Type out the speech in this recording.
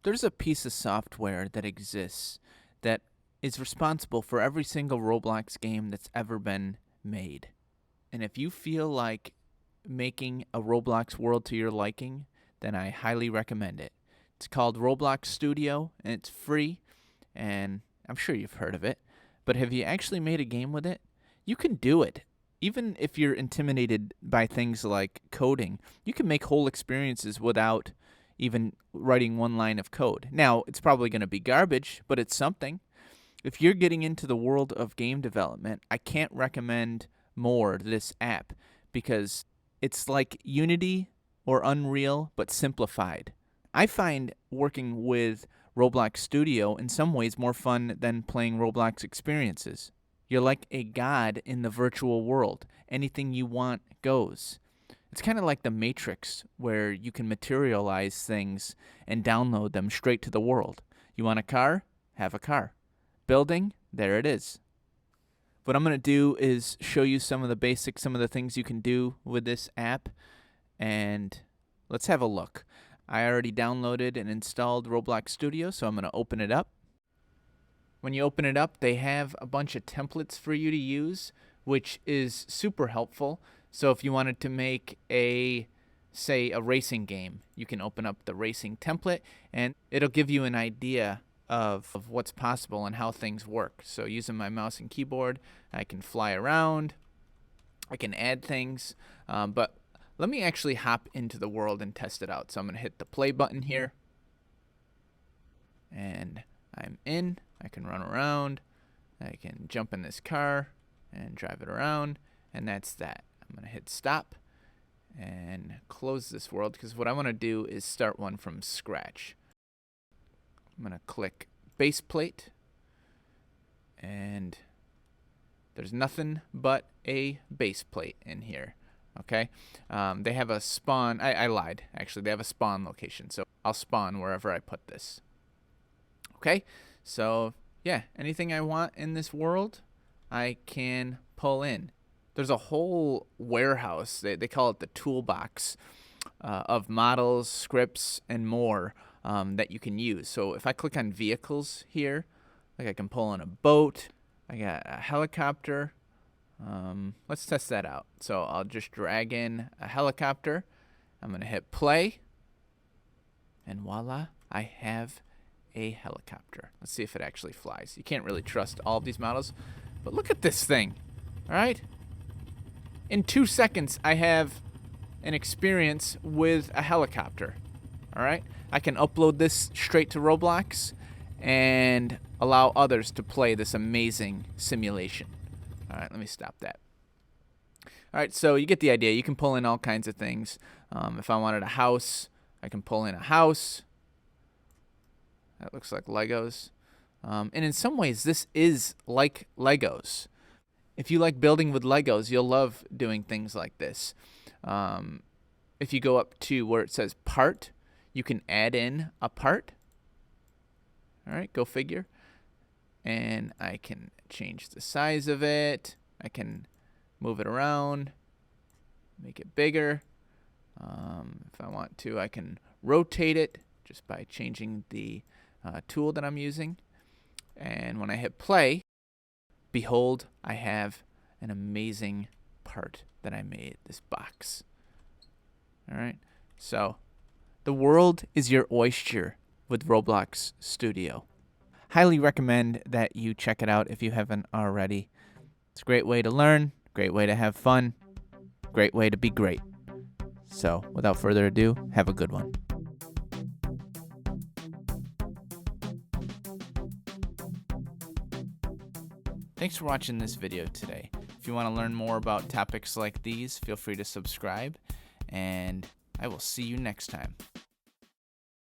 There's a piece of software that exists that is responsible for every single Roblox game that's ever been made. And if you feel like making a Roblox world to your liking, then I highly recommend it. It's called Roblox Studio, and it's free, and I'm sure you've heard of it. But have you actually made a game with it? You can do it. Even if you're intimidated by things like coding, you can make whole experiences without even writing one line of code. Now, it's probably going to be garbage, but it's something. If you're getting into the world of game development, I can't recommend more this app because it's like Unity or Unreal, but simplified. I find working with Roblox Studio in some ways more fun than playing Roblox experiences. You're like a god in the virtual world. Anything you want goes. It's kind of like the Matrix, where you can materialize things and download them straight to the world. You want a car? Have a car. Building? There it is. What I'm going to do is show you some of the basics, some of the things you can do with this app, and let's have a look. I already downloaded and installed Roblox Studio, so I'm going to open it up. When you open it up, they have a bunch of templates for you to use, which is super helpful. So if you wanted to make say a racing game, you can open up the racing template, and it'll give you an idea of what's possible and how things work. So using my mouse and keyboard, I can fly around, I can add things, but let me actually hop into the world and test it out. So I'm going to hit the play button here, and I'm in. I can run around, I can jump in this car and drive it around, and that's that. I'm going to hit stop and close this world because what I want to do is start one from scratch. I'm going to click base plate, and there's nothing but a base plate in here. Okay, they have a spawn. I lied, actually. They have a spawn location, so I'll spawn wherever I put this. Okay, so yeah, anything I want in this world, I can pull in. There's a whole warehouse, they call it the toolbox, of models, scripts, and more that you can use. So if I click on vehicles here, like I can pull in a boat, I got a helicopter. Let's test that out. So I'll just drag in a helicopter. I'm going to hit play, and voila, I have a helicopter. Let's see if it actually flies. You can't really trust all of these models, but look at this thing. All right, in 2 seconds I have an experience with a helicopter. All right, I can upload this straight to Roblox and allow others to play this amazing simulation. All right, let me stop that. All right, so you get the idea. You can pull in all kinds of things. If I wanted a house, I can pull in a house. That looks like Legos. And in some ways, this is like Legos. If you like building with Legos, you'll love doing things like this. If you go up to where it says part, you can add in a part. All right, go figure. And I can change the size of it. I can move it around, make it bigger. If I want to, I can rotate it just by changing the tool that I'm using. And when I hit play, behold, I have an amazing part that I made, this box. All right, so the world is your oyster with Roblox Studio. Highly recommend that you check it out if you haven't already. It's a great way to learn, great way to have fun, great way to be great. So without further ado, have a good one. Thanks for watching this video today. If you want to learn more about topics like these, feel free to subscribe, and I will see you next time.